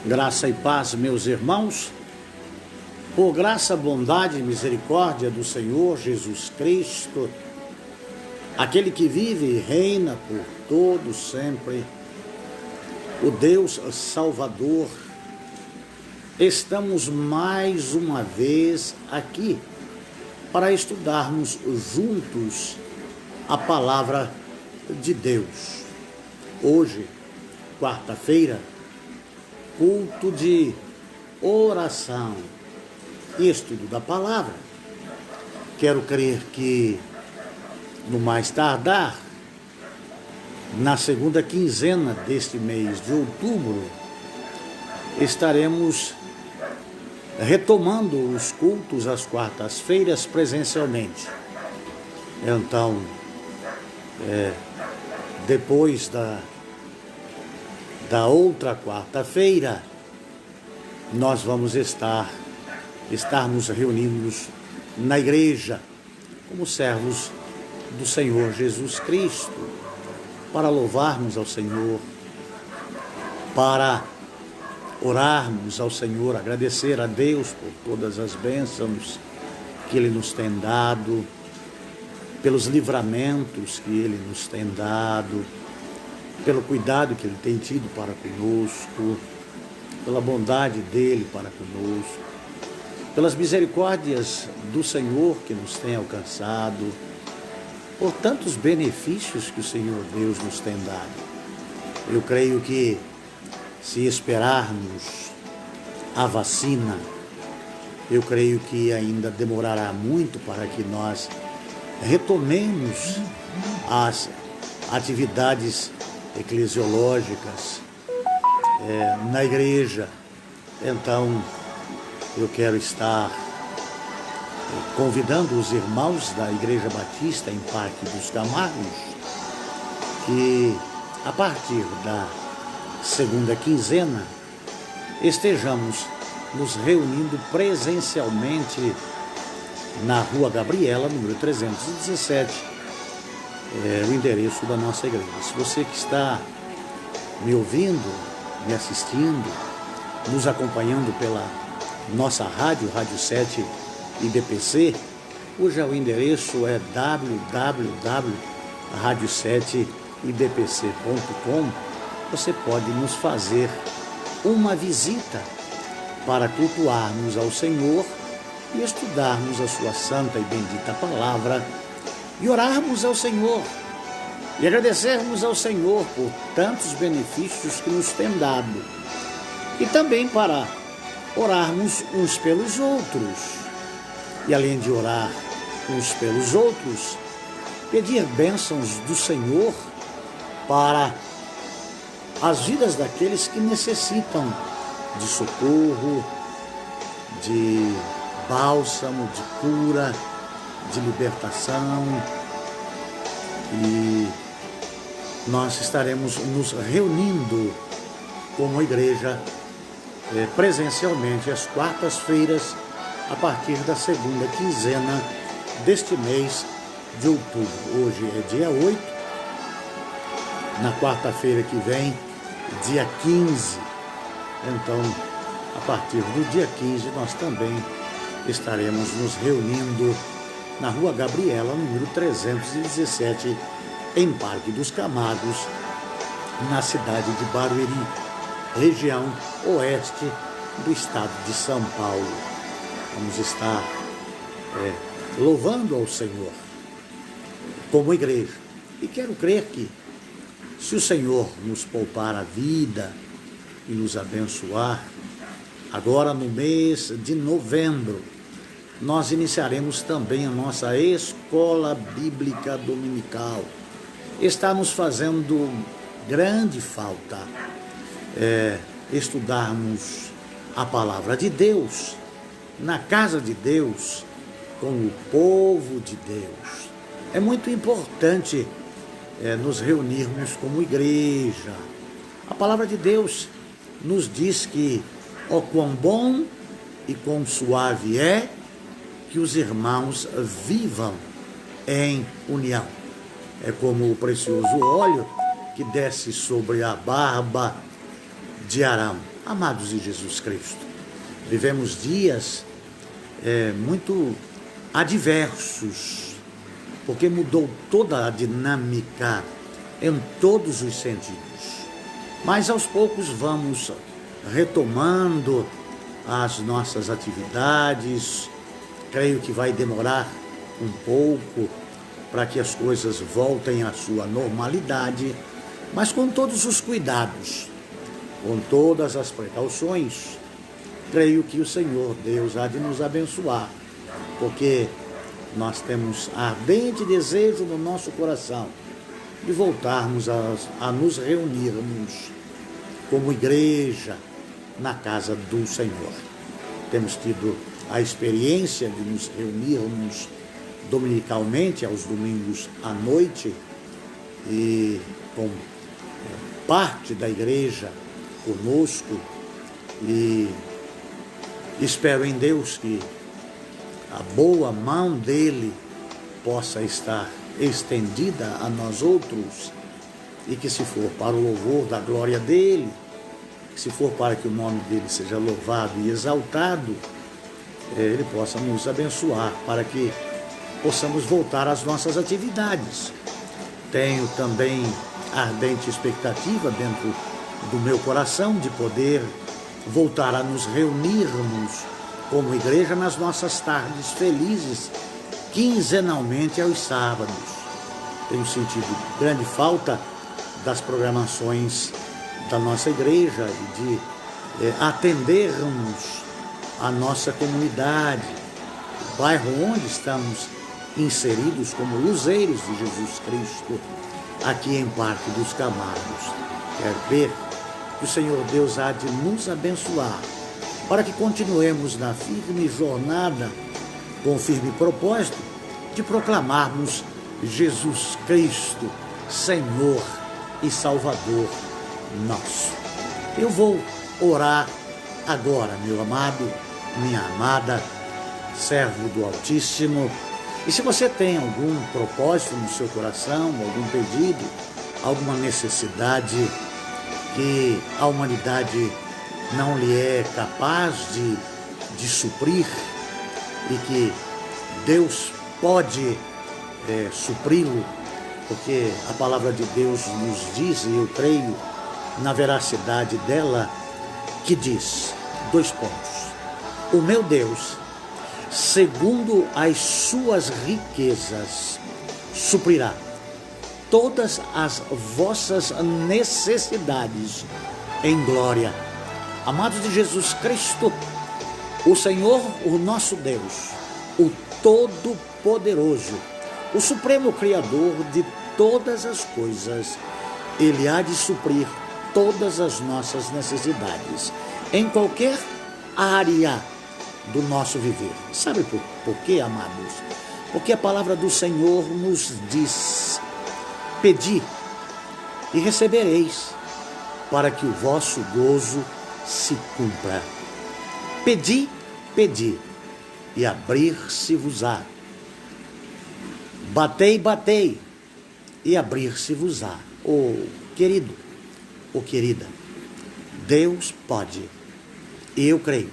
Graça e paz, meus irmãos, por graça, bondade e misericórdia do Senhor Jesus Cristo, aquele que vive e reina por todos sempre, o Deus Salvador, estamos mais uma vez aqui para estudarmos juntos a palavra de Deus. Hoje, quarta-feira, culto de oração e estudo da palavra. Quero crer que, no mais tardar, na segunda quinzena deste mês de outubro, estaremos retomando os cultos às quartas-feiras presencialmente. Então, depois da outra quarta-feira, nós vamos estarmos reunidos na igreja como servos do Senhor Jesus Cristo, para louvarmos ao Senhor, para orarmos ao Senhor, agradecer a Deus por todas as bênçãos que Ele nos tem dado, pelos livramentos que Ele nos tem dado, pelo cuidado que Ele tem tido para conosco, pela bondade dEle para conosco, pelas misericórdias do Senhor que nos tem alcançado, por tantos benefícios que o Senhor Deus nos tem dado. Eu creio que, se esperarmos a vacina, eu creio que ainda demorará muito para que nós retomemos as atividades eclesiológicas na igreja. Então, eu quero estar convidando os irmãos da Igreja Batista em Parque dos Camargos que, a partir da segunda quinzena, estejamos nos reunindo presencialmente na Rua Gabriela, número 317, o endereço da nossa igreja. Se você que está me ouvindo, me assistindo, nos acompanhando pela nossa rádio, Rádio 7 IBPC, cujo endereço é www.radio7ibpc.com, você pode nos fazer uma visita para cultuarmos ao Senhor e estudarmos a sua santa e bendita palavra e orarmos ao Senhor e agradecermos ao Senhor por tantos benefícios que nos tem dado, e também para orarmos uns pelos outros, e além de orar uns pelos outros, pedir bênçãos do Senhor para as vidas daqueles que necessitam de socorro, de bálsamo, de cura, de libertação. E nós estaremos nos reunindo como igreja presencialmente às quartas-feiras, a partir da segunda quinzena deste mês de outubro. Hoje é dia 8, na quarta-feira que vem, dia 15. Então, a partir do dia 15, nós também estaremos nos reunindo na Rua Gabriela, número 317, em Parque dos Camargos, na cidade de Barueri, região oeste do estado de São Paulo. Vamos estar louvando ao Senhor como igreja. E quero crer que, se o Senhor nos poupar a vida e nos abençoar, agora no mês de novembro, nós iniciaremos também a nossa escola bíblica dominical. Está nos fazendo grande falta estudarmos a palavra de Deus na casa de Deus, com o povo de Deus. É muito importante nos reunirmos como igreja. A palavra de Deus nos diz que, ó quão bom e quão suave é que os irmãos vivam em união. É como o precioso óleo que desce sobre a barba de Arão. Amados de Jesus Cristo, vivemos dias muito adversos, porque mudou toda a dinâmica em todos os sentidos. Mas aos poucos vamos retomando as nossas atividades. Creio que vai demorar um pouco para que as coisas voltem à sua normalidade, mas com todos os cuidados, com todas as precauções. Creio que o Senhor Deus há de nos abençoar, porque nós temos ardente desejo no nosso coração de voltarmos a nos reunirmos como igreja na casa do Senhor. Temos tido a experiência de nos reunirmos dominicalmente, aos domingos à noite, e com parte da igreja conosco, e espero em Deus que a boa mão dele possa estar estendida a nós outros, e que, se for para o louvor da glória dele, se for para que o nome dele seja louvado e exaltado, ele possa nos abençoar para que possamos voltar às nossas atividades. Tenho também ardente expectativa dentro do meu coração de poder voltar a nos reunirmos como igreja nas nossas tardes felizes, quinzenalmente aos sábados. Tenho sentido grande falta das programações da nossa igreja e de atendermos a nossa comunidade, o bairro onde estamos inseridos como luzeiros de Jesus Cristo, aqui em Parque dos Camargos. Quero ver que o Senhor Deus há de nos abençoar, para que continuemos na firme jornada, com o firme propósito de proclamarmos Jesus Cristo, Senhor e Salvador nosso. Eu vou orar agora, meu amado, minha amada, servo do Altíssimo. E se você tem algum propósito no seu coração, algum pedido, alguma necessidade que a humanidade não lhe é capaz de suprir, e que Deus pode supri-lo, porque a palavra de Deus nos diz, e eu creio na veracidade dela, que diz, 2 pontos: o meu Deus, segundo as suas riquezas, suprirá todas as vossas necessidades em glória. Amados de Jesus Cristo, o Senhor, o nosso Deus, o Todo-Poderoso, o Supremo Criador de todas as coisas, Ele há de suprir todas as nossas necessidades, em qualquer área do nosso viver. Sabe por quê, amados? Porque a palavra do Senhor nos diz: pedi e recebereis, para que o vosso gozo se cumpra. Pedi, pedi, e abrir-se-vos-á. Batei, batei, e abrir-se-vos-á. Querido, querida, Deus pode, e eu creio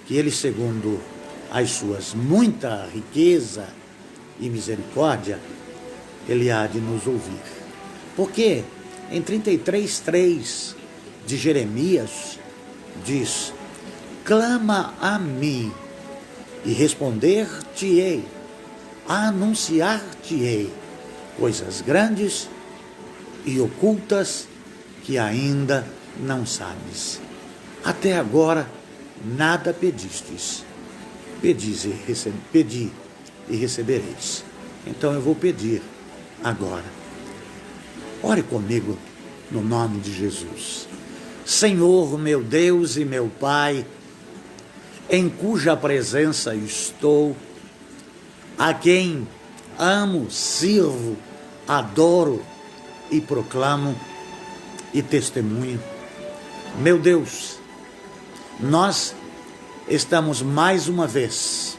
que Ele, segundo as suas muita riqueza e misericórdia, Ele há de nos ouvir. Porque em 33:3 de Jeremias diz: clama a mim e responder-te-ei, anunciar-te-ei coisas grandes e ocultas que ainda não sabes. Até agora nada pedistes. Pedi e recebereis. Então eu vou pedir agora. Ore comigo no nome de Jesus. Senhor, meu Deus e meu Pai, em cuja presença estou, a quem amo, sirvo, adoro e proclamo e testemunho. Meu Deus, nós estamos mais uma vez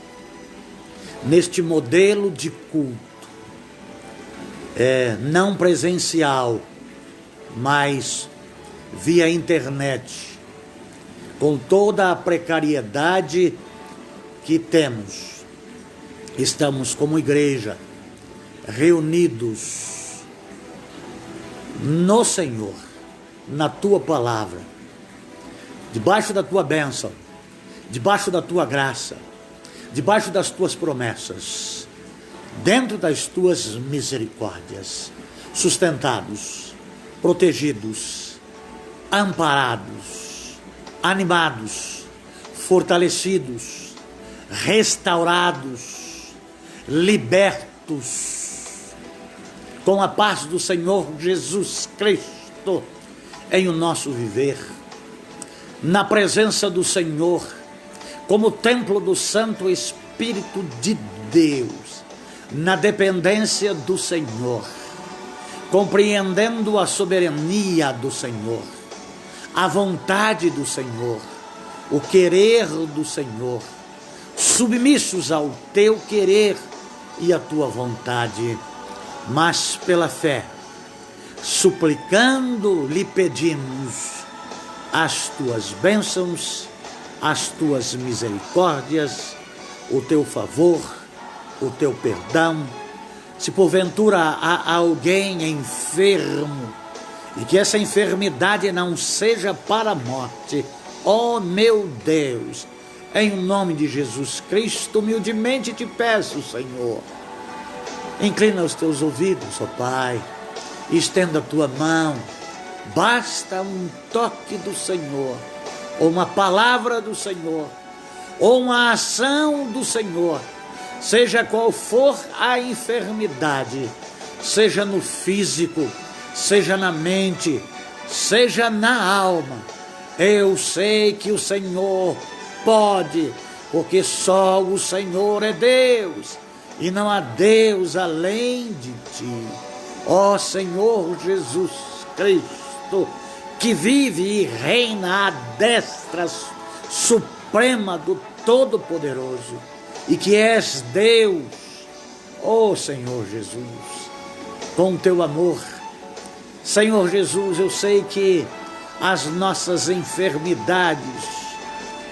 neste modelo de culto, não presencial, mas via internet, com toda a precariedade que temos, estamos como igreja reunidos no Senhor, na Tua palavra, debaixo da Tua bênção, debaixo da Tua graça, debaixo das Tuas promessas, dentro das Tuas misericórdias, sustentados, protegidos, amparados, animados, fortalecidos, restaurados, libertos, com a paz do Senhor Jesus Cristo em o nosso viver, na presença do Senhor, como templo do Santo Espírito de Deus, na dependência do Senhor, compreendendo a soberania do Senhor, a vontade do Senhor, o querer do Senhor, submissos ao Teu querer e à Tua vontade, mas pela fé, suplicando, lhe pedimos as Tuas bênçãos, as Tuas misericórdias, o Teu favor, o Teu perdão. Se porventura há alguém enfermo, e que essa enfermidade não seja para a morte, ó meu Deus, em nome de Jesus Cristo, humildemente te peço, Senhor, inclina os Teus ouvidos, ó Pai, estenda a Tua mão, basta um toque do Senhor, ou uma palavra do Senhor, ou uma ação do Senhor, seja qual for a enfermidade, seja no físico, seja na mente, seja na alma, eu sei que o Senhor pode, porque só o Senhor é Deus, e não há Deus além de Ti. Ó Senhor Jesus Cristo, que vive e reina à destra suprema do Todo-Poderoso, e que és Deus, ó Senhor Jesus, com Teu amor. Senhor Jesus, eu sei que as nossas enfermidades,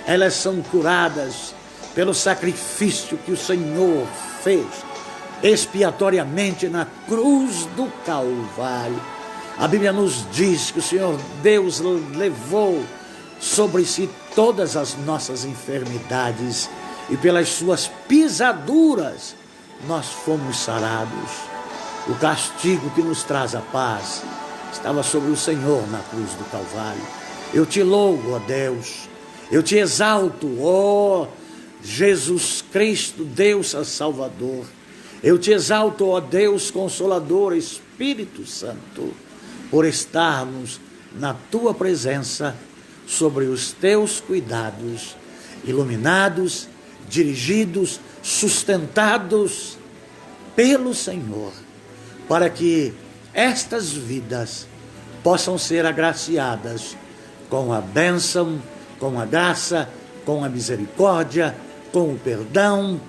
elas são curadas pelo sacrifício que o Senhor fez expiatoriamente na cruz do Calvário. A Bíblia nos diz que o Senhor Deus levou sobre si todas as nossas enfermidades, e pelas suas pisaduras nós fomos sarados. O castigo que nos traz a paz estava sobre o Senhor na cruz do Calvário. Eu te louvo, ó Deus, eu te exalto, ó Jesus Cristo, Deus Salvador. Eu te exalto, ó Deus Consolador, Espírito Santo, por estarmos na Tua presença, sobre os Teus cuidados, iluminados, dirigidos, sustentados pelo Senhor, para que estas vidas possam ser agraciadas com a bênção, com a graça, com a misericórdia, com o perdão,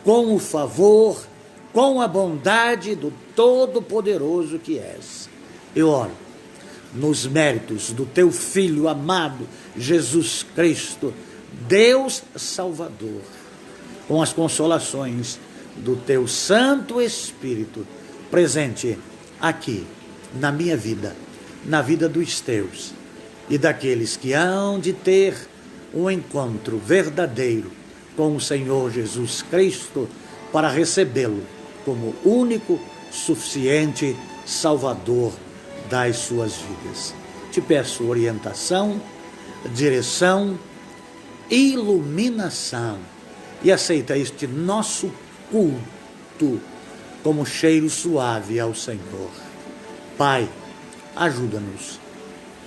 com o favor, com a bondade do Todo-Poderoso que és. Eu oro nos méritos do Teu Filho amado, Jesus Cristo, Deus Salvador, com as consolações do Teu Santo Espírito, presente aqui na minha vida, na vida dos Teus e daqueles que hão de ter um encontro verdadeiro com o Senhor Jesus Cristo, para recebê-lo como único, suficiente Salvador das suas vidas. Te peço orientação, direção, iluminação, e aceita este nosso culto como cheiro suave ao Senhor. Pai, ajuda-nos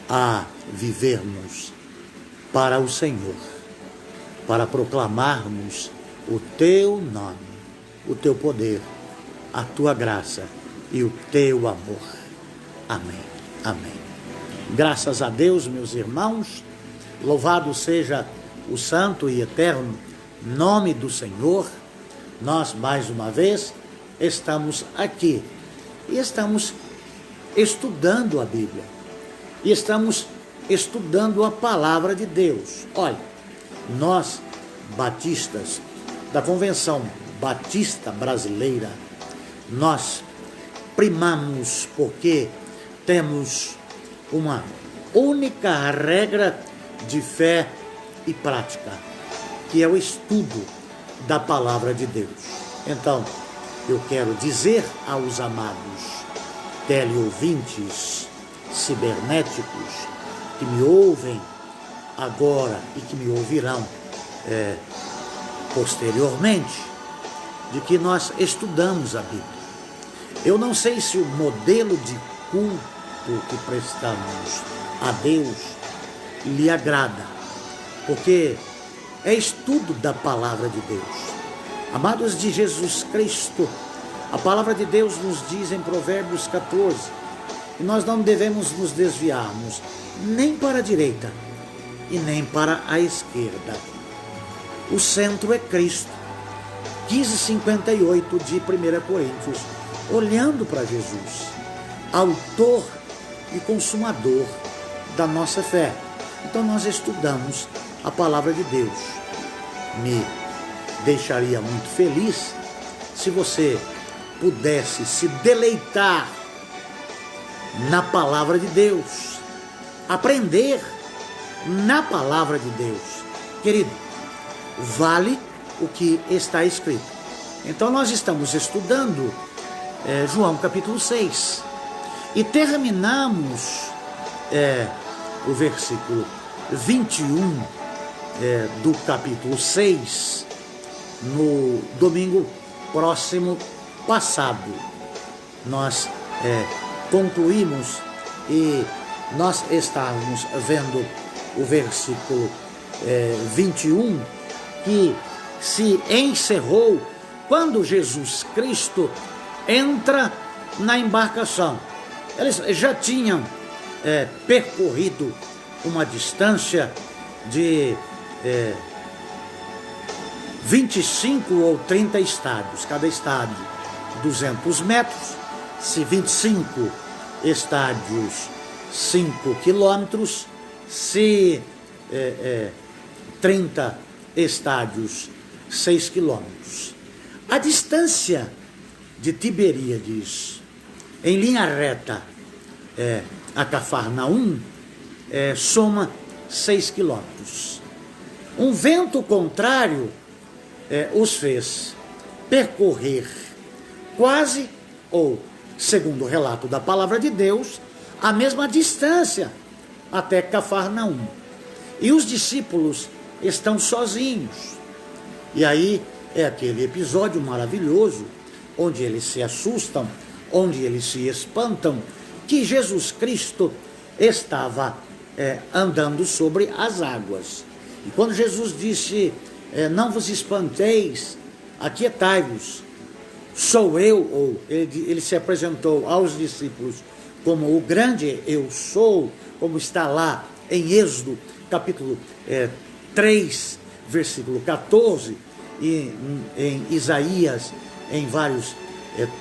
a vivermos para o Senhor, para proclamarmos o Teu nome, o Teu poder, a Tua graça e o Teu amor. Amém. Amém. Graças a Deus, meus irmãos, louvado seja o santo e eterno nome do Senhor. Nós, mais uma vez, estamos aqui e estamos estudando a Bíblia, e estamos estudando a palavra de Deus. Olha, nós, batistas da Convenção Batista Brasileira, nós primamos porque temos uma única regra de fé e prática, que é o estudo da palavra de Deus. Então, eu quero dizer aos amados teleouvintes cibernéticos que me ouvem agora e que me ouvirão posteriormente, de que nós estudamos a Bíblia. Eu não sei se o modelo de culto que prestamos a Deus lhe agrada, porque é estudo da palavra de Deus. Amados de Jesus Cristo, a palavra de Deus nos diz em Provérbios 14, que nós não devemos nos desviarmos nem para a direita e nem para a esquerda. O centro é Cristo. 15:58 de 1 Coríntios, olhando para Jesus, autor e consumador da nossa fé. Então nós estudamos a palavra de Deus. Me deixaria muito feliz se você pudesse se deleitar na palavra de Deus, aprender na palavra de Deus. Querido, vale o que está escrito. Então nós estamos estudando João capítulo 6 e terminamos o versículo 21 do capítulo 6 no domingo próximo passado. Nós concluímos e nós estávamos vendo o versículo 21, que se encerrou quando Jesus Cristo entra na embarcação. Eles já tinham percorrido uma distância de 25 ou 30 estádios, cada estádio 200 metros, se 25 estádios 5 quilômetros, se 30 estádios 6 quilômetros. A distância de Tiberíades em linha reta a Cafarnaum soma 6 quilômetros. Um vento contrário os fez percorrer quase, ou segundo o relato da palavra de Deus, a mesma distância até Cafarnaum. E os discípulos estão sozinhos. E aí é aquele episódio maravilhoso, onde eles se assustam, onde eles se espantam, que Jesus Cristo estava andando sobre as águas. E quando Jesus disse, não vos espanteis, aquietai-vos, sou eu, ou ele se apresentou aos discípulos como o grande eu sou, como está lá em Êxodo, capítulo 3, versículo 14, e em Isaías, em vários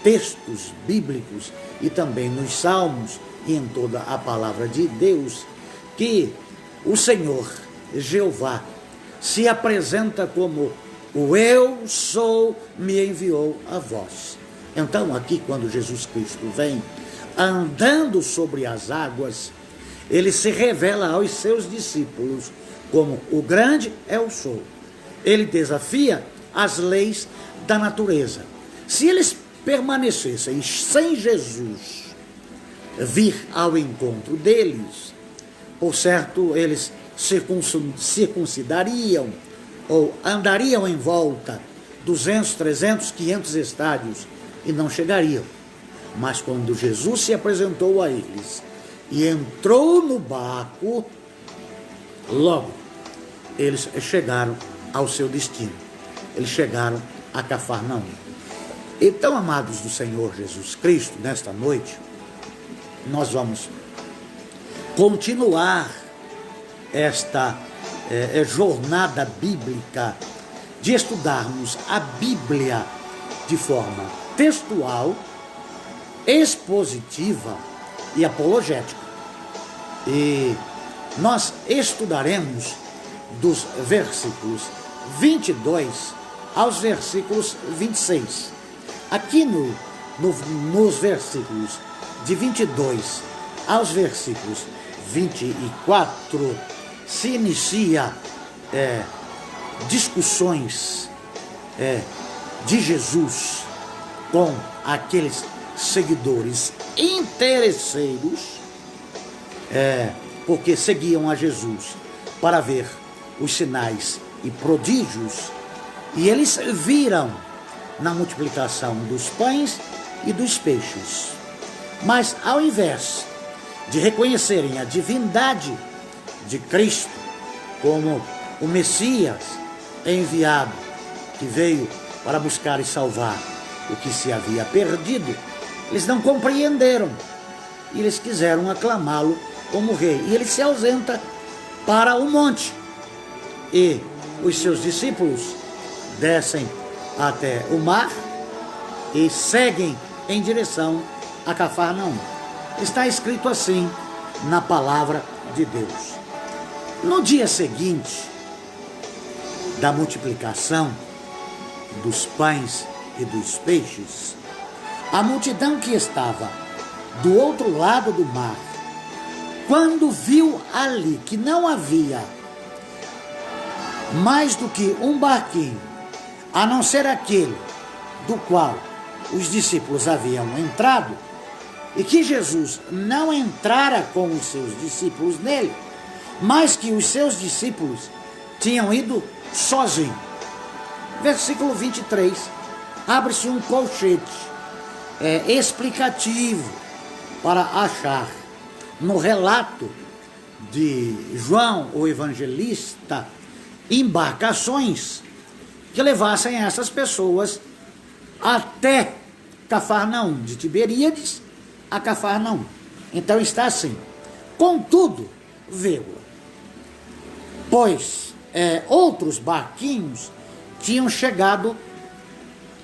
textos bíblicos, e também nos Salmos, e em toda a palavra de Deus, que o Senhor, Jeová, se apresenta como o eu sou, me enviou a vós. Então aqui, quando Jesus Cristo vem andando sobre as águas, ele se revela aos seus discípulos como o grande eu sou. Ele desafia as leis da natureza. Se eles permanecessem sem Jesus vir ao encontro deles, por certo, eles circuncidariam ou andariam em volta 200, 300, 500 estádios e não chegariam. Mas quando Jesus se apresentou a eles e entrou no barco, logo eles chegaram ao seu destino. Eles chegaram a Cafarnaum. Então, amados do Senhor Jesus Cristo, nesta noite, nós vamos continuar esta jornada bíblica de estudarmos a Bíblia de forma textual, expositiva e apologética. E nós estudaremos dos versículos 22 aos versículos 26. Aqui nos versículos de 22 aos versículos 24, se inicia discussões de Jesus com aqueles seguidores interesseiros, porque seguiam a Jesus para ver os sinais e prodígios, e eles viram na multiplicação dos pães e dos peixes. Mas ao invés de reconhecerem a divindade de Cristo como o Messias enviado, que veio para buscar e salvar o que se havia perdido, eles não compreenderam e eles quiseram aclamá-lo como rei. E ele se ausenta para o monte, e os seus discípulos descem até o mar e seguem em direção a Cafarnaum. Está escrito assim na palavra de Deus. No dia seguinte da multiplicação dos pães e dos peixes, a multidão que estava do outro lado do mar, quando viu ali que não havia mais do que um barquinho, a não ser aquele do qual os discípulos haviam entrado, e que Jesus não entrara com os seus discípulos nele, mas que os seus discípulos tinham ido sozinhos. Versículo 23, abre-se um colchete explicativo para achar no relato de João, o evangelista, embarcações que levassem essas pessoas até Cafarnaum, de Tiberíades a Cafarnaum. Então está assim: contudo, vírgula, pois outros barquinhos tinham chegado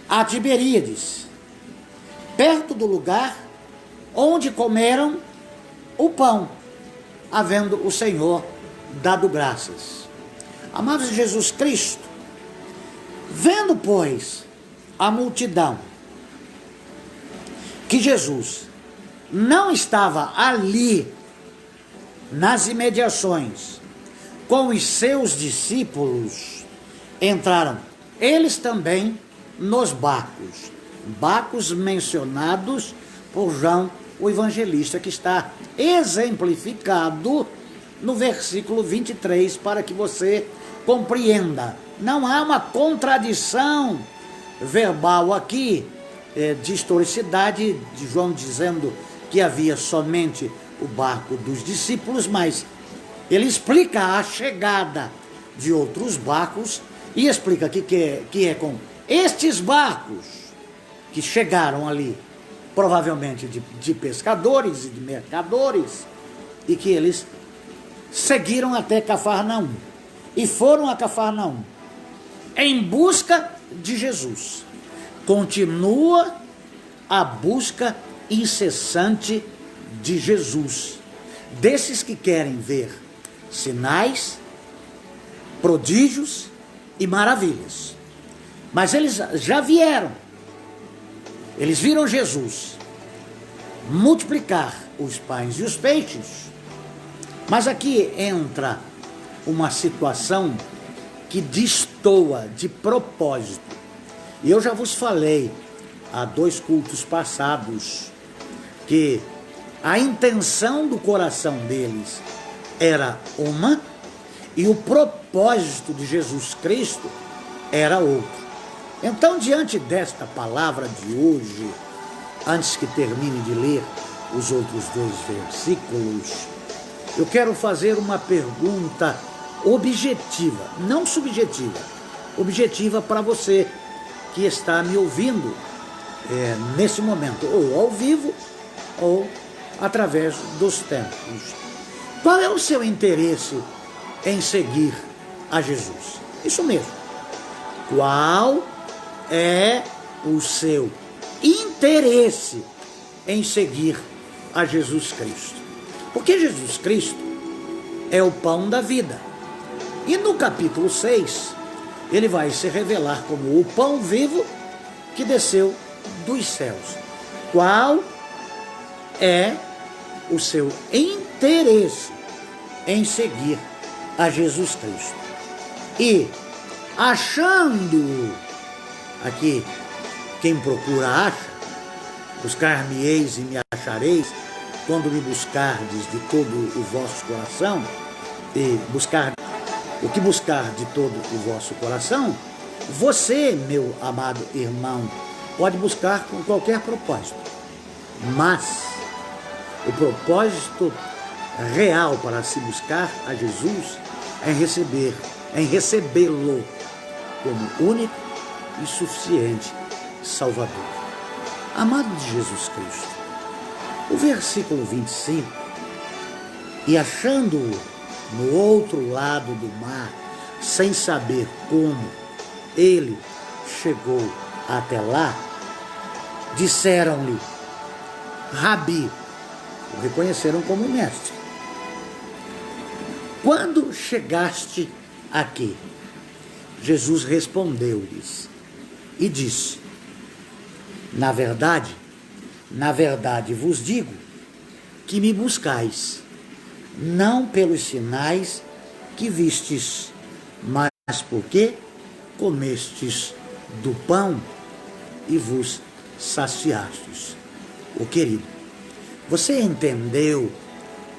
a Tiberíades, perto do lugar onde comeram o pão, havendo o Senhor dado graças. Amados de Jesus Cristo, vendo, pois, a multidão, que Jesus não estava ali nas imediações com os seus discípulos, entraram eles também nos barcos mencionados por João, o evangelista, que está exemplificado no versículo 23, para que você compreenda. Não há uma contradição verbal aqui, de historicidade de João dizendo que havia somente o barco dos discípulos, mas ele explica a chegada de outros barcos e explica que é com estes barcos que chegaram ali, provavelmente de pescadores e de mercadores, e que eles seguiram até Cafarnaum e foram a Cafarnaum em busca de Jesus. Continua a busca incessante de Jesus, desses que querem ver sinais, prodígios e maravilhas. Mas eles já vieram, eles viram Jesus multiplicar os pães e os peixes. Mas aqui entra uma situação que destoa de propósito. E eu já vos falei há 2 cultos passados que a intenção do coração deles era uma e o propósito de Jesus Cristo era outro. Então, diante desta palavra de hoje, antes que termine de ler os outros 2 versículos, eu quero fazer uma pergunta objetiva, não subjetiva, objetiva para você que está me ouvindo nesse momento, ou ao vivo, ou através dos tempos. Qual é o seu interesse em seguir a Jesus? Isso mesmo. Qual é o seu interesse em seguir a Jesus Cristo? Porque Jesus Cristo é o pão da vida. E no capítulo 6, ele vai se revelar como o pão vivo que desceu dos céus. Qual é o seu interesse em seguir a Jesus Cristo? E achando, aqui quem procura acha, buscar-me-eis e me achareis, quando me buscardes de todo o vosso coração, e buscar o que buscar de todo o vosso coração, você, meu amado irmão, pode buscar com qualquer propósito, mas o propósito real para se buscar a Jesus é recebê-lo como único e suficiente Salvador. Amado de Jesus Cristo, o versículo 25, e achando-o no outro lado do mar, sem saber como ele chegou até lá, disseram-lhe, Rabi, o reconheceram como mestre. Quando chegaste aqui? Jesus respondeu-lhes e disse, na verdade vos digo que me buscais, não pelos sinais que vistes, mas porque comestes do pão e vos saciastes. Ô querido, você entendeu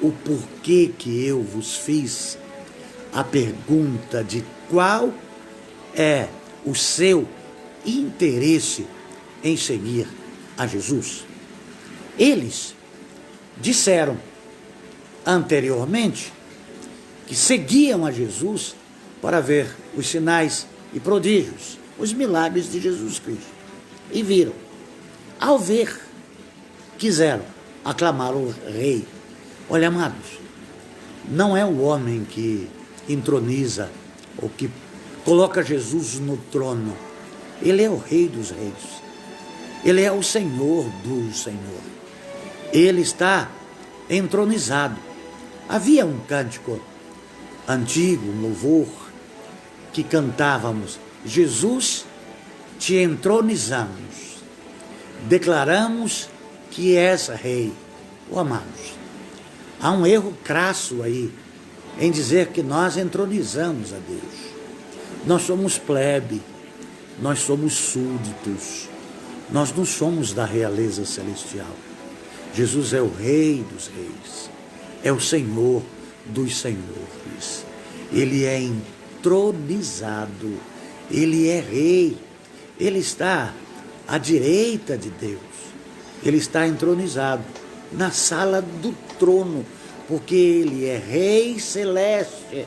o porquê que eu vos fiz a pergunta de qual é o seu interesse em seguir a Jesus? Eles disseram anteriormente que seguiam a Jesus para ver os sinais e prodígios, os milagres de Jesus Cristo. E viram. Ao ver, quiseram aclamar o rei. Olha, amados, não é o homem que entroniza ou que coloca Jesus no trono. Ele é o Rei dos Reis. Ele é o Senhor do Senhor. Ele está entronizado. Havia um cântico antigo, um louvor, que cantávamos, Jesus, te entronizamos, declaramos que és Rei. Oh, amados, há um erro crasso aí em dizer que nós entronizamos a Deus. Nós somos plebe, nós somos súditos, nós não somos da realeza celestial. Jesus é o Rei dos Reis, é o Senhor dos Senhores. Ele é entronizado, ele é Rei, ele está à direita de Deus, ele está entronizado na sala do trono, porque ele é Rei celeste,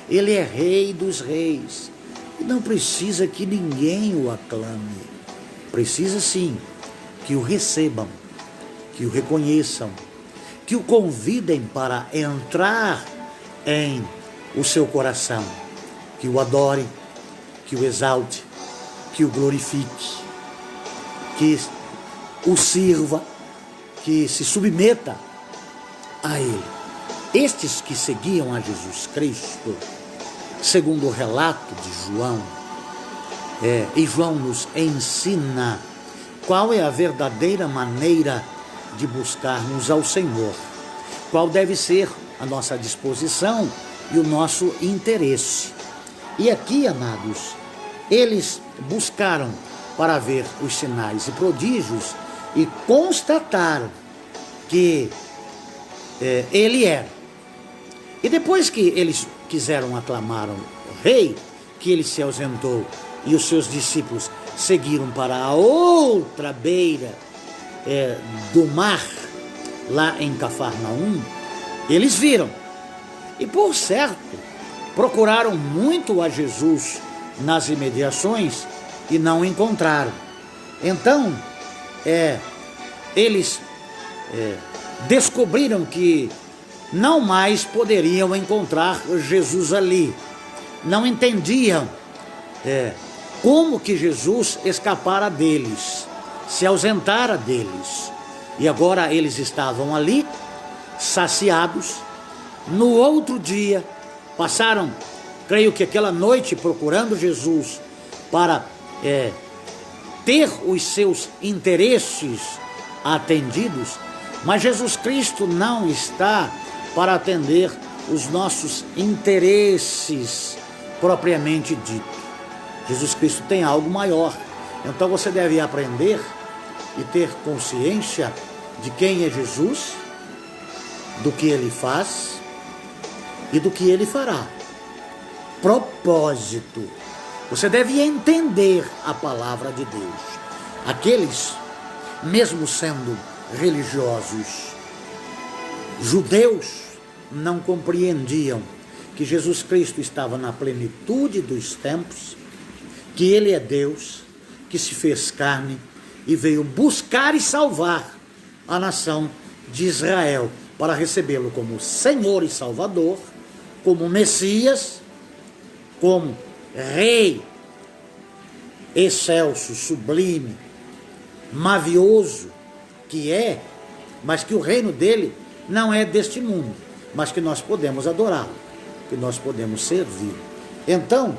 ele é Rei dos Reis. E não precisa que ninguém o aclame, precisa sim que o recebam, que o reconheçam, que o convidem para entrar em o seu coração, que o adore, que o exalte, que o glorifique, que o sirva, que se submeta a ele. Estes que seguiam a Jesus Cristo, segundo o relato de João, e João nos ensina qual é a verdadeira maneira de buscarmos ao Senhor, qual deve ser a nossa disposição e o nosso interesse. E aqui, amados, eles buscaram para ver os sinais e prodígios e constataram que ele era. E depois que eles quiseram aclamar o rei, que ele se ausentou e os seus discípulos seguiram para a outra beira do mar, lá em Cafarnaum, eles viram. E por certo, procuraram muito a Jesus nas imediações e não encontraram. Então, eles descobriram que não mais poderiam encontrar Jesus ali. Não entendiam como que Jesus escapara deles, se ausentara deles. E agora eles estavam ali, saciados, No outro dia, passaram, creio que aquela noite, procurando Jesus para ter os seus interesses atendidos, mas Jesus Cristo não está para atender os nossos interesses propriamente dito. Jesus Cristo tem algo maior. Então você deve aprender e ter consciência de quem é Jesus, do que ele faz e do que ele fará. Propósito. Você deve entender a palavra de Deus. Aqueles, mesmo sendo religiosos, judeus, não compreendiam que Jesus Cristo estava na plenitude dos tempos, que ele é Deus, que se fez carne e veio buscar e salvar a nação de Israel, para recebê-lo como Senhor e Salvador, como Messias, como Rei excelso, sublime, mavioso, que é, mas que o reino dele não é deste mundo, mas que nós podemos adorá-lo, que nós podemos servir. Então,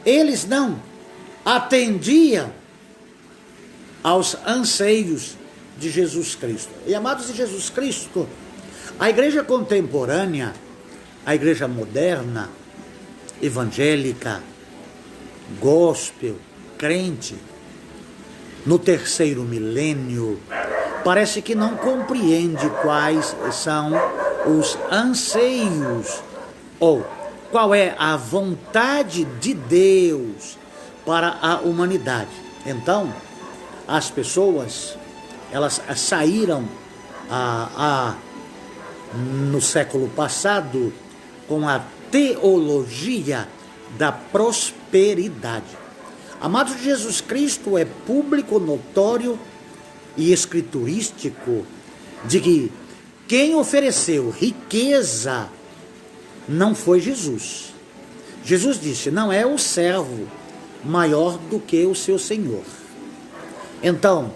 eles não atendiam aos anseios de Jesus Cristo. E amados de Jesus Cristo, a igreja contemporânea, a igreja moderna, evangélica, gospel, crente, no terceiro milênio, parece que não compreende quais são os anseios ou qual é a vontade de Deus para a humanidade. Então, as pessoas, elas saíram no século passado com a teologia da prosperidade. Amados, Jesus Cristo é público, notório e escriturístico de que quem ofereceu riqueza não foi Jesus. Jesus disse: não é o servo maior do que o seu senhor. Então,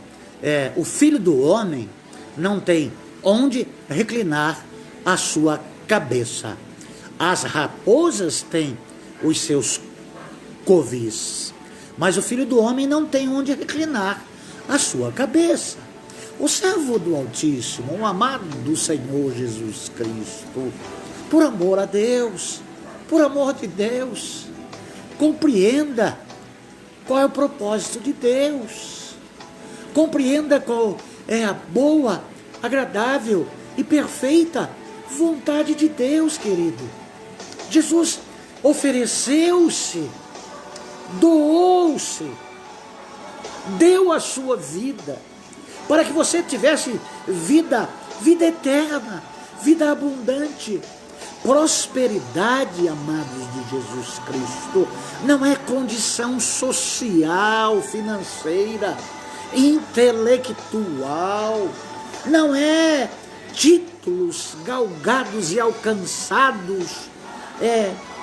o filho do homem não tem onde reclinar a sua cabeça. As raposas têm os seus covis, mas o filho do homem não tem onde reclinar a sua cabeça. O servo do Altíssimo, o amado do Senhor Jesus Cristo, por amor a Deus, por amor de Deus, compreenda qual é o propósito de Deus. Compreenda qual é a boa, agradável e perfeita vontade de Deus, querido. Jesus ofereceu-se, doou-se, deu a sua vida para que você tivesse vida eterna, vida abundante. Prosperidade, amados de Jesus Cristo, não é condição social, financeira, intelectual, não é títulos galgados e alcançados,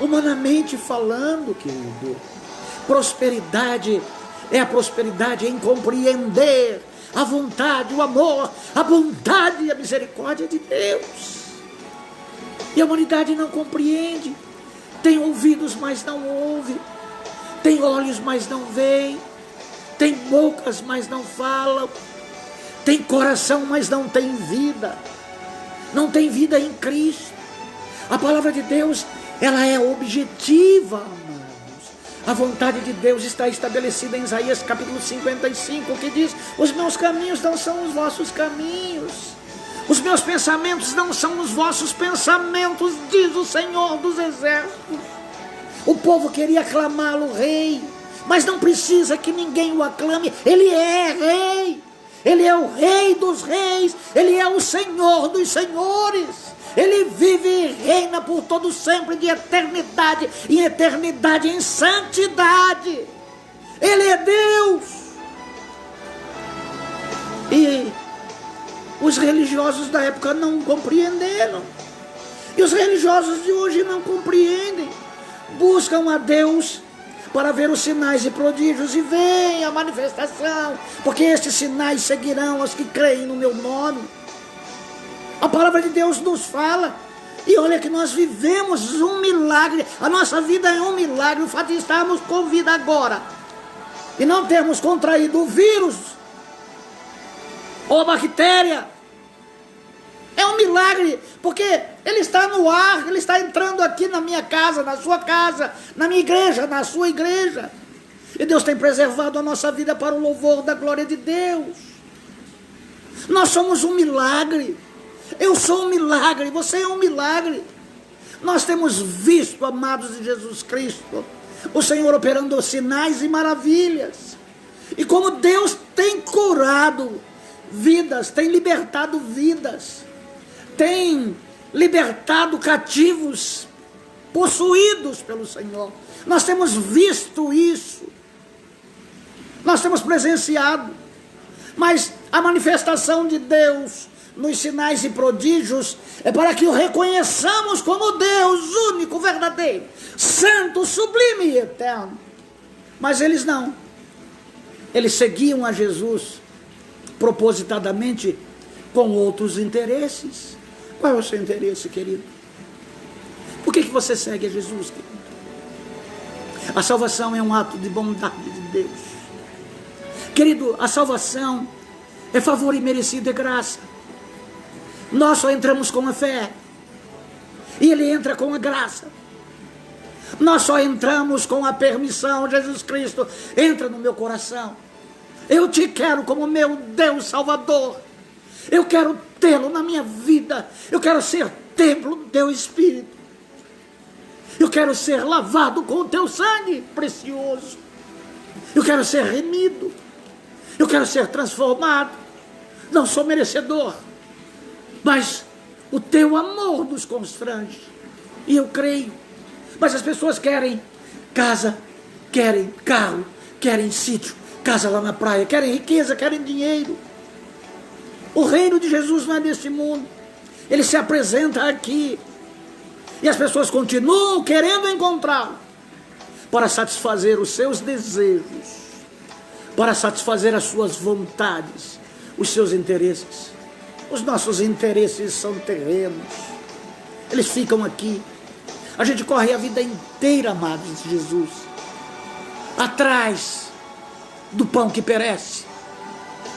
humanamente falando, querido. Prosperidade é a prosperidade em compreender a vontade, o amor, a bondade e a misericórdia de Deus. E a humanidade não compreende. Tem ouvidos, mas não ouve. Tem olhos, mas não veem. Tem bocas, mas não falam. Tem coração, mas não tem vida. Não tem vida em Cristo. A palavra de Deus, ela é objetiva, amados. A vontade de Deus está estabelecida em Isaías capítulo 55, que diz: os meus caminhos não são os vossos caminhos. Os meus pensamentos não são os vossos pensamentos, diz o Senhor dos Exércitos. O povo queria aclamá-lo rei, mas não precisa que ninguém o aclame. Ele é rei, ele é o rei dos reis, ele é o Senhor dos senhores. Ele vive e reina por todo sempre, de eternidade em eternidade, em santidade. Ele é Deus. E os religiosos da época não compreenderam. E os religiosos de hoje não compreendem. Buscam a Deus para ver os sinais e prodígios, e veem a manifestação, porque estes sinais seguirão os que creem no meu nome. A palavra de Deus nos fala E olha que nós vivemos um milagre, a nossa vida é um milagre, o fato de estarmos com vida agora e não termos contraído o vírus ou a bactéria, é um milagre, porque ele está no ar, ele está entrando aqui na minha casa, na sua casa, na minha igreja, na sua igreja. E Deus tem preservado a nossa vida para o louvor da glória de Deus. Nós somos um milagre. Eu sou um milagre, você é um milagre. Nós temos visto, amados de Jesus Cristo, o Senhor operando sinais e maravilhas. E como Deus tem curado vidas, tem libertado vidas, tem libertado cativos, possuídos pelo Senhor. Nós temos visto isso, nós temos presenciado, mas a manifestação de Deus nos sinais e prodígios é para que o reconheçamos como Deus único, verdadeiro, santo, sublime e eterno. Mas eles não, eles seguiam a Jesus propositadamente com outros interesses. Qual é o seu interesse, querido? Por que você segue a Jesus, querido? A salvação é um ato de bondade de Deus. Querido, a salvação é favor imerecido e graça. Nós só entramos com a fé, e Ele entra com a graça. Nós só entramos com a permissão. Jesus Cristo entra no meu coração. Eu te quero como meu Deus Salvador. Eu quero tê-lo na minha vida. Eu quero ser templo do teu Espírito. Eu quero ser lavado com o teu sangue precioso. Eu quero ser remido. Eu quero ser transformado. Não sou merecedor, mas o teu amor nos constrange. E eu creio. Mas as pessoas querem casa, querem carro, querem sítio, casa lá na praia, querem riqueza, querem dinheiro. O reino de Jesus não é deste mundo. Ele se apresenta aqui. E as pessoas continuam querendo encontrá-lo para satisfazer os seus desejos, para satisfazer as suas vontades, os seus interesses. Os nossos interesses são terrenos. Eles ficam aqui. A gente corre a vida inteira, amados de Jesus, atrás do pão que perece.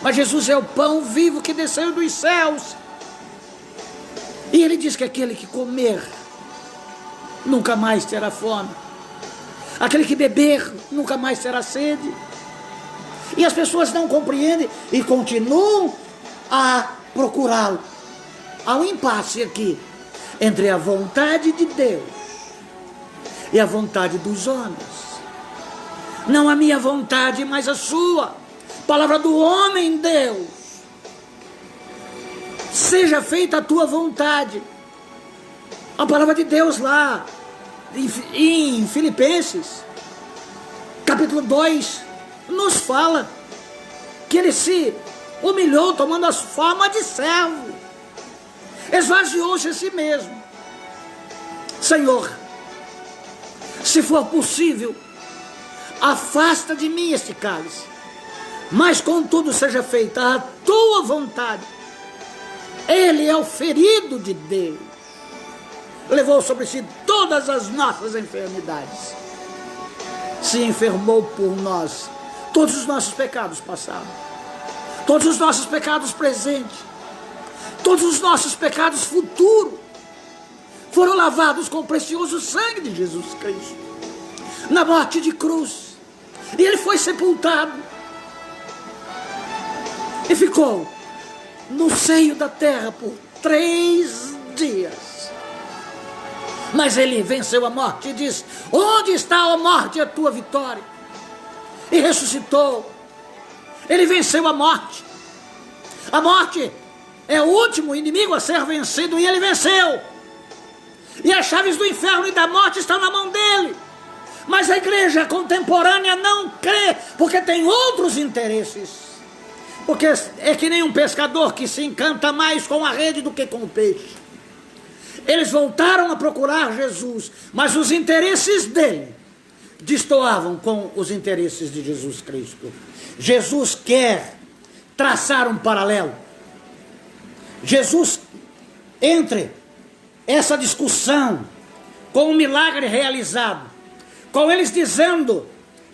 Mas Jesus é o pão vivo que desceu dos céus. E Ele diz que aquele que comer nunca mais terá fome. Aquele que beber nunca mais terá sede. E as pessoas não compreendem e continuam a procurá-lo. Há um impasse aqui entre a vontade de Deus e a vontade dos homens. Não a minha vontade, mas a sua. Palavra do homem, Deus. Seja feita a tua vontade. A palavra de Deus lá em Filipenses, capítulo 2, nos fala que ele se humilhou tomando a forma de servo. Esvaziou-se a si mesmo. Senhor, se for possível, afasta de mim este cálice, mas contudo seja feita a tua vontade. Ele é o ferido de Deus, levou sobre si todas as nossas enfermidades, se enfermou por nós. Todos os nossos pecados passados, todos os nossos pecados presentes, todos os nossos pecados futuros foram lavados com o precioso sangue de Jesus Cristo, na morte de cruz. E Ele foi sepultado e ficou no seio da terra por 3 dias. Mas Ele venceu a morte e disse: onde está, ó morte, a tua vitória? E ressuscitou. Ele venceu a morte. A morte é o último inimigo a ser vencido, e Ele venceu. E as chaves do inferno e da morte estão na mão dele. Mas a igreja contemporânea não crê, porque tem outros interesses. Porque é que nem um pescador que se encanta mais com a rede do que com o peixe. Eles voltaram a procurar Jesus, mas os interesses dele destoavam com os interesses de Jesus Cristo. Jesus quer traçar um paralelo. Jesus, entre essa discussão com o milagre realizado, com eles dizendo,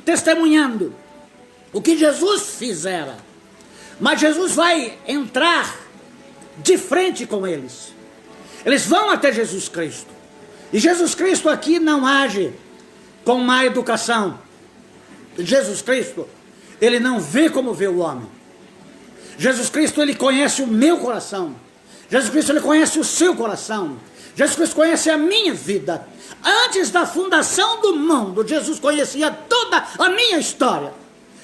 testemunhando o que Jesus fizera. Mas Jesus vai entrar de frente com eles. Eles vão até Jesus Cristo. E Jesus Cristo aqui não age com má educação. Jesus Cristo, ele não vê como vê o homem. Jesus Cristo, ele conhece o meu coração. Jesus Cristo, ele conhece o seu coração. Jesus Cristo conhece a minha vida. Antes da fundação do mundo, Jesus conhecia toda a minha história.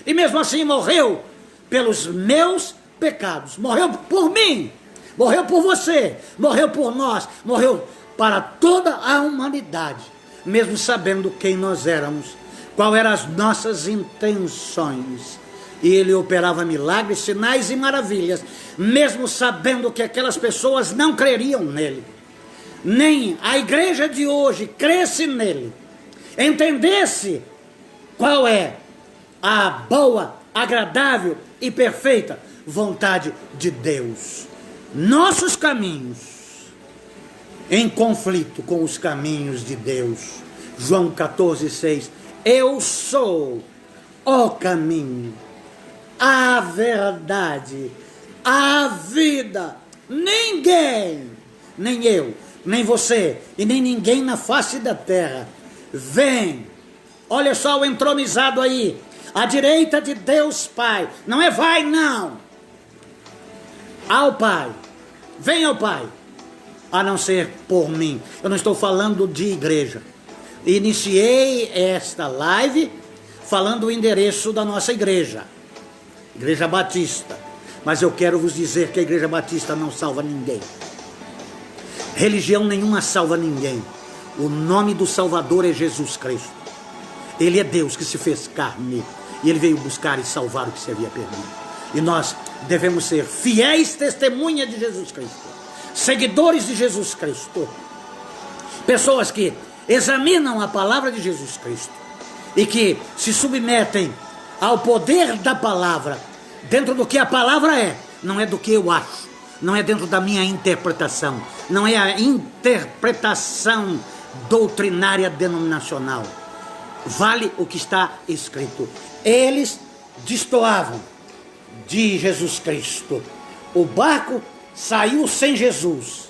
E mesmo assim morreu pelos meus pecados. Morreu por mim. Morreu por você. Morreu por nós. Morreu para toda a humanidade. Mesmo sabendo quem nós éramos. Quais eram as nossas intenções. E ele operava milagres, sinais e maravilhas. Mesmo sabendo que aquelas pessoas não creriam nele. Nem a igreja de hoje cresce nele, entendesse qual é a boa, agradável e perfeita vontade de Deus. Nossos caminhos em conflito com os caminhos de Deus. João 14,6. Eu sou o caminho, a verdade, a vida. Ninguém, nem eu, nem você e nem ninguém na face da terra vem. Olha só o entronizado aí, à direita de Deus Pai. Não é vai, não. Ao Pai. Vem ao Pai. A não ser por mim. Eu não estou falando de igreja. Iniciei esta live falando o endereço da nossa igreja. Igreja Batista. Mas eu quero vos dizer que a Igreja Batista não salva ninguém. Religião nenhuma salva ninguém. O nome do Salvador é Jesus Cristo. Ele é Deus que se fez carne. E ele veio buscar e salvar o que se havia perdido. E nós devemos ser fiéis testemunhas de Jesus Cristo. Seguidores de Jesus Cristo. Pessoas que examinam a palavra de Jesus Cristo. E que se submetem ao poder da palavra. Dentro do que a palavra é. Não é do que eu acho. Não é dentro da minha interpretação. Não é a interpretação doutrinária denominacional. Vale o que está escrito. Eles destoavam de Jesus Cristo. O barco saiu sem Jesus.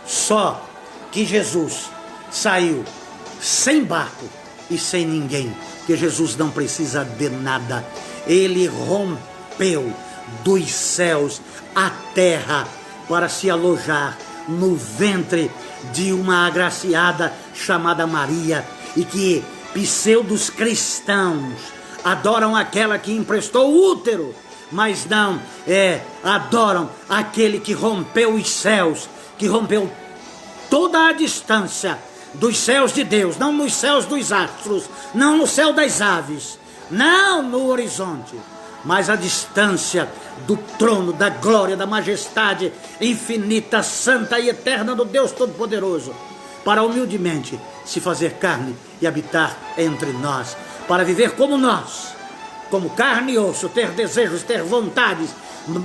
Só que Jesus saiu sem barco e sem ninguém. Porque Jesus não precisa de nada. Ele rompeu dos céus a terra para se alojar no ventre de uma agraciada chamada Maria, e que pseudos cristãos adoram aquela que emprestou o útero, mas não adoram aquele que rompeu os céus, que rompeu toda a distância dos céus de Deus, não nos céus dos astros, não no céu das aves, não no horizonte, mas a distância do trono, da glória, da majestade infinita, santa e eterna do Deus Todo-Poderoso, para humildemente se fazer carne e habitar entre nós, para viver como nós, como carne e osso, ter desejos, ter vontades.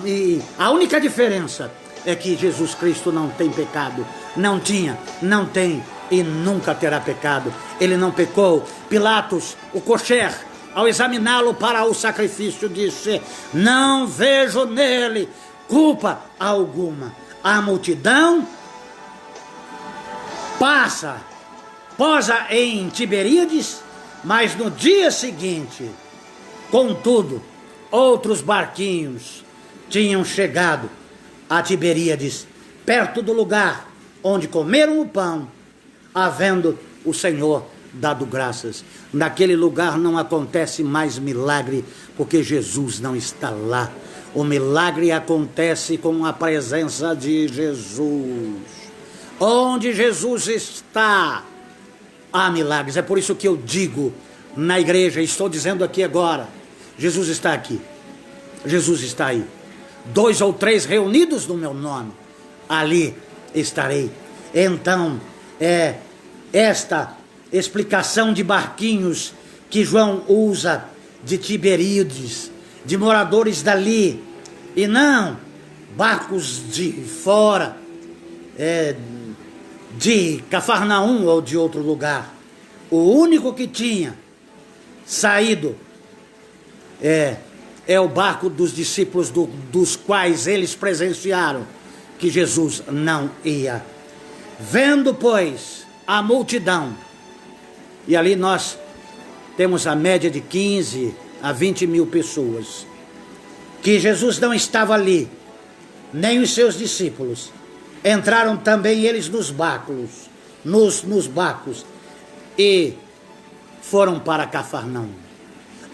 E a única diferença é que Jesus Cristo não tem pecado, não tinha, não tem e nunca terá pecado. Ele não pecou. Pilatos, o cocher, ao examiná-lo para o sacrifício, disse: não vejo nele culpa alguma. A multidão posa em Tiberíades, mas no dia seguinte, contudo, outros barquinhos tinham chegado a Tiberíades, perto do lugar onde comeram o pão, havendo o Senhor dado graças. Naquele lugar não acontece mais milagre, porque Jesus não está lá. O milagre acontece com a presença de Jesus. Onde Jesus está, há milagres. É por isso que eu digo na igreja, estou dizendo aqui agora, Jesus está aqui. Jesus está aí. 2 ou 3 reunidos no meu nome, ali estarei. Então, esta explicação de barquinhos que João usa de Tiberíades, de moradores dali, e não barcos de fora, de Cafarnaum ou de outro lugar. O único que tinha saído é o barco dos discípulos dos quais eles presenciaram que Jesus não ia. Vendo, pois, a multidão, e ali nós temos a média de 15 a 20 mil pessoas, que Jesus não estava ali, nem os seus discípulos, entraram também eles nos barcos, nos barcos, e foram para Cafarnaum.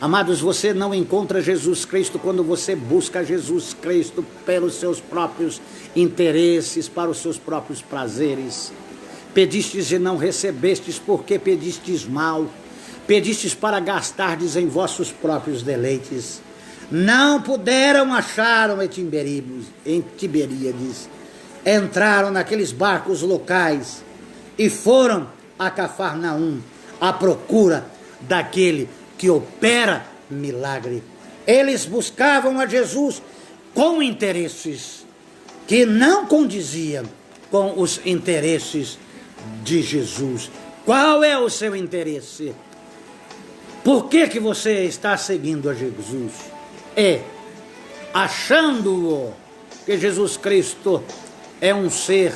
Amados, você não encontra Jesus Cristo quando você busca Jesus Cristo pelos seus próprios interesses, para os seus próprios prazeres. Pedistes e não recebestes, porque pedistes mal. Pedistes para gastardes em vossos próprios deleites. Não puderam achar em Tiberíades. Entraram naqueles barcos locais e foram a Cafarnaum à procura daquele que opera milagre. Eles buscavam a Jesus com interesses que não condiziam com os interesses de Jesus. Qual é o seu interesse? Por que você está seguindo a Jesus? Achando que Jesus Cristo é um ser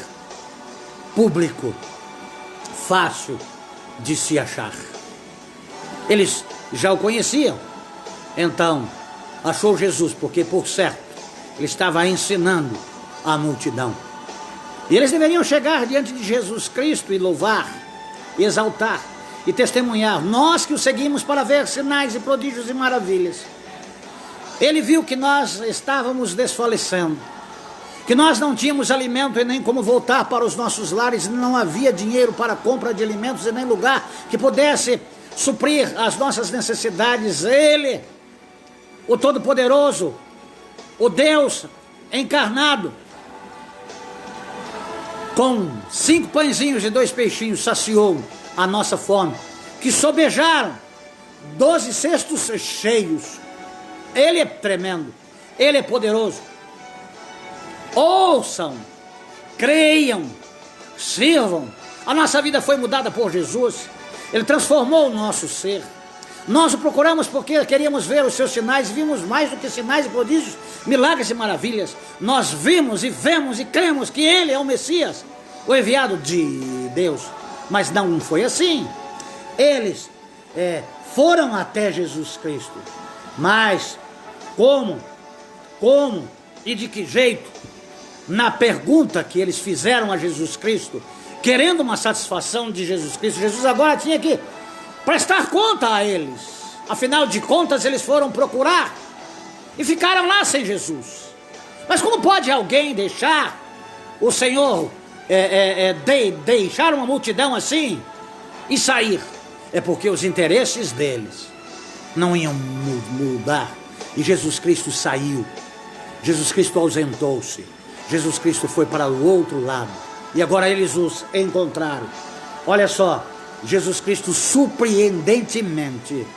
público, fácil de se achar. Eles já o conheciam, então achou Jesus, porque por certo ele estava ensinando a multidão. E eles deveriam chegar diante de Jesus Cristo e louvar, e exaltar e testemunhar, nós que o seguimos para ver sinais e prodígios e maravilhas. Ele viu que nós estávamos desfalecendo, que nós não tínhamos alimento e nem como voltar para os nossos lares, não havia dinheiro para compra de alimentos e nem lugar que pudesse suprir as nossas necessidades. Ele, o Todo-Poderoso, o Deus encarnado, com 5 pãezinhos e 2 peixinhos, saciou a nossa fome, que sobejaram 12 cestos cheios. Ele é tremendo, ele é poderoso. Ouçam, creiam, sirvam. A nossa vida foi mudada por Jesus. Ele transformou o nosso ser. Nós o procuramos porque queríamos ver os seus sinais, e vimos mais do que sinais e prodígios, milagres e maravilhas. Nós vimos e vemos e cremos que ele é o Messias, o enviado de Deus. Mas não foi assim. Eles foram até Jesus Cristo, mas como e de que jeito? Na pergunta que eles fizeram a Jesus Cristo, querendo uma satisfação de Jesus Cristo, Jesus agora tinha que prestar conta a eles. Afinal de contas, eles foram procurar e ficaram lá sem Jesus. Mas como pode alguém deixar o Senhor deixar uma multidão assim e sair? É porque os interesses deles não iam mudar. E Jesus Cristo saiu. Jesus Cristo ausentou-se. Jesus Cristo foi para o outro lado. E agora eles os encontraram. Olha só, Jesus Cristo surpreendentemente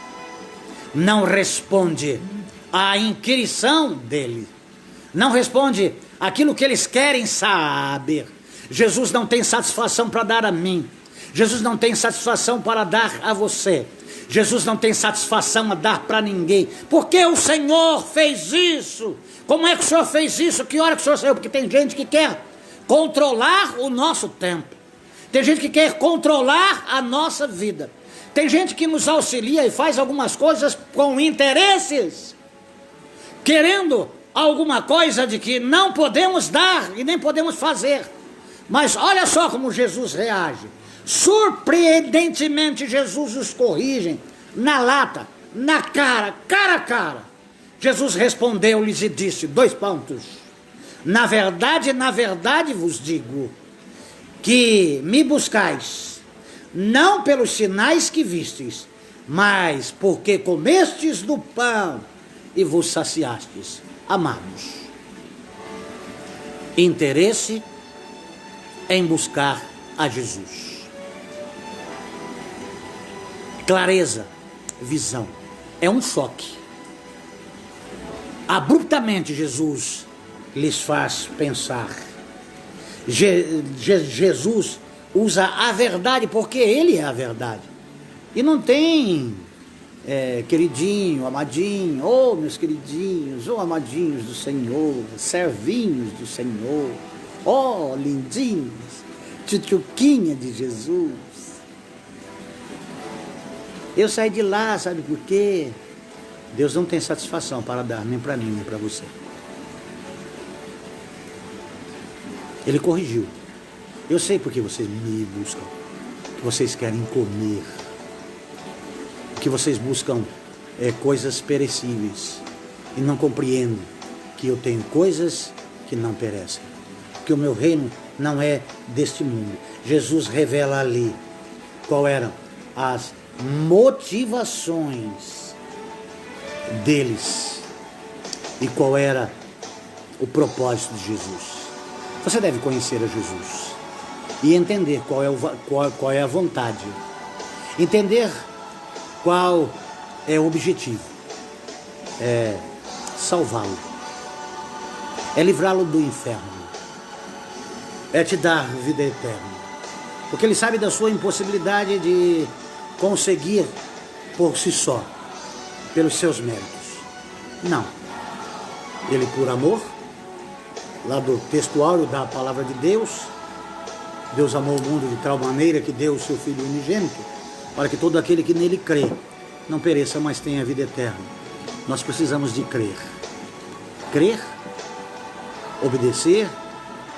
não responde à inquirição dele. Não responde aquilo que eles querem saber. Jesus não tem satisfação para dar a mim. Jesus não tem satisfação para dar a você. Jesus não tem satisfação a dar para ninguém. Por que o Senhor fez isso? Como é que o Senhor fez isso? Que hora que o Senhor saiu? Porque tem gente que quer controlar o nosso tempo. Tem gente que quer controlar a nossa vida. Tem gente que nos auxilia e faz algumas coisas com interesses, querendo alguma coisa de que não podemos dar e nem podemos fazer. Mas olha só como Jesus reage. Surpreendentemente, Jesus os corrige na lata, na cara a cara. Jesus respondeu-lhes e disse, 2 pontos. Na verdade vos digo, que me buscais, não pelos sinais que vistes, mas porque comestes do pão e vos saciastes. Amados, interesse em buscar a Jesus. Clareza, visão. É um choque. Abruptamente Jesus lhes faz pensar. Jesus usa a verdade porque ele é a verdade. E não tem queridinho, amadinho, meus queridinhos, amadinhos do Senhor, servinhos do Senhor, lindinhos, tchutchuquinha de Jesus. Eu saí de lá, sabe por quê? Deus não tem satisfação para dar, nem para mim, nem para você. Ele corrigiu. Eu sei porque vocês me buscam, que vocês querem comer, que vocês buscam coisas perecíveis e não compreendem que eu tenho coisas que não perecem, que o meu reino não é deste mundo. Jesus revela ali qual eram as motivações deles e qual era o propósito de Jesus. Você deve conhecer a Jesus e entender qual é a vontade, entender qual é o objetivo. É salvá-lo, é livrá-lo do inferno, é te dar vida eterna, porque ele sabe da sua impossibilidade de conseguir por si só, pelos seus méritos. Não. Ele, por amor, lá do textuário da palavra de Deus, Deus amou o mundo de tal maneira que deu o seu Filho unigênito, para que todo aquele que nele crê não pereça, mas tenha vida eterna. Nós precisamos de crer. Crer, obedecer,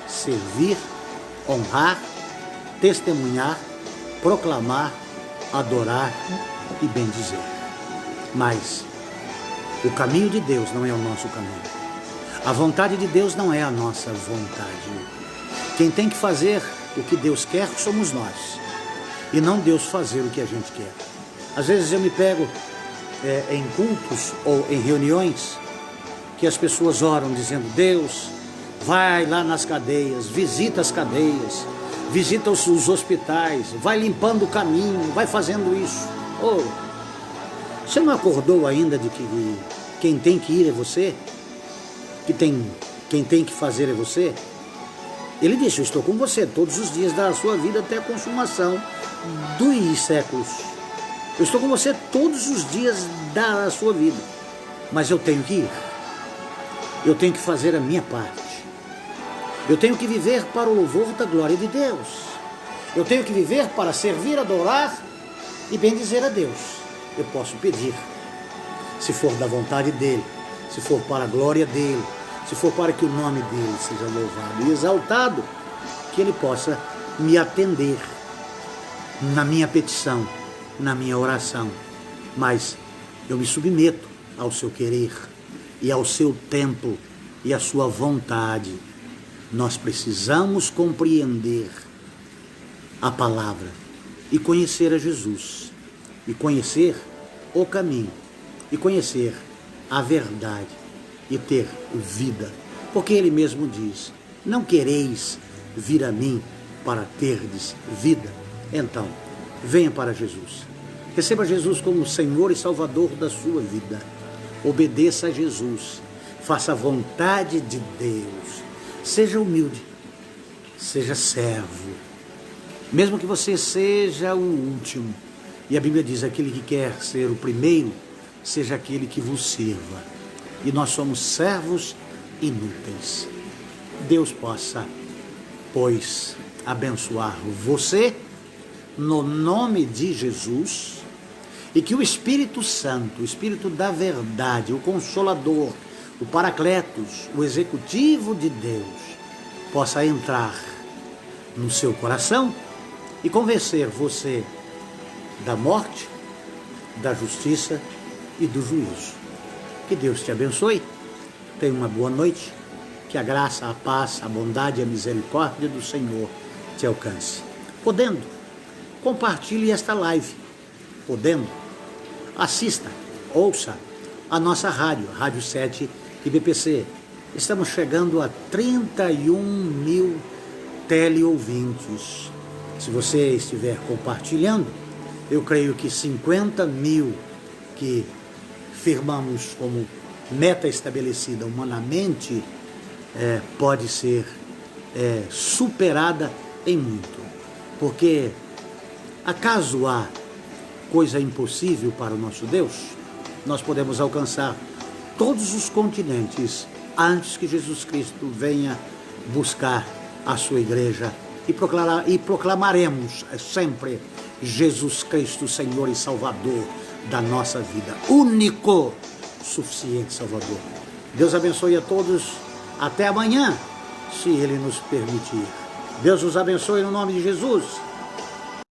servir, honrar, testemunhar, proclamar, adorar e bendizer. Mas o caminho de Deus não é o nosso caminho. A vontade de Deus não é a nossa vontade. Quem tem que fazer o que Deus quer somos nós, e não Deus fazer o que a gente quer. Às vezes eu me pego em cultos ou em reuniões que as pessoas oram dizendo: Deus, vai lá nas cadeias, visita as cadeias, visita os hospitais, vai limpando o caminho, vai fazendo isso. Você não acordou ainda de que quem tem que ir é você? Quem tem que fazer é você? Ele disse: eu estou com você todos os dias da sua vida até a consumação dos séculos. Eu estou com você todos os dias da sua vida. Mas eu tenho que ir. Eu tenho que fazer a minha parte. Eu tenho que viver para o louvor da glória de Deus. Eu tenho que viver para servir, adorar e bendizer a Deus. Eu posso pedir, se for da vontade dEle, se for para a glória dEle, se for para que o nome dEle seja louvado e exaltado, que Ele possa me atender na minha petição, na minha oração. Mas eu me submeto ao seu querer e ao seu tempo e à sua vontade. Nós precisamos compreender a palavra e conhecer a Jesus, e conhecer o caminho, e conhecer a verdade, e ter vida. Porque Ele mesmo diz: não quereis vir a mim para terdes vida? Então, venha para Jesus. Receba Jesus como Senhor e Salvador da sua vida. Obedeça a Jesus. Faça a vontade de Deus. Seja humilde. Seja servo. Mesmo que você seja o último. E a Bíblia diz: aquele que quer ser o primeiro, seja aquele que vos sirva. E nós somos servos inúteis. Deus possa, pois, abençoar você no nome de Jesus, e que o Espírito Santo, o Espírito da verdade, o Consolador, o Paracletos, o Executivo de Deus, possa entrar no seu coração e convencer você da morte, da justiça e do juízo. Que Deus te abençoe. Tenha uma boa noite. Que a graça, a paz, a bondade e a misericórdia do Senhor te alcance. Podendo, compartilhe esta live. Podendo, assista, ouça a nossa rádio, Rádio 7 IBPC. Estamos chegando a 31 mil teleouvintes. Se você estiver compartilhando, eu creio que 50 mil que firmamos como meta estabelecida humanamente pode ser superada em muito. Porque acaso há coisa impossível para o nosso Deus? Nós podemos alcançar todos os continentes antes que Jesus Cristo venha buscar a sua igreja e proclamaremos sempre Jesus Cristo, Senhor e Salvador da nossa vida, único, suficiente Salvador. Deus abençoe a todos, até amanhã, se Ele nos permitir. Deus os abençoe no nome de Jesus.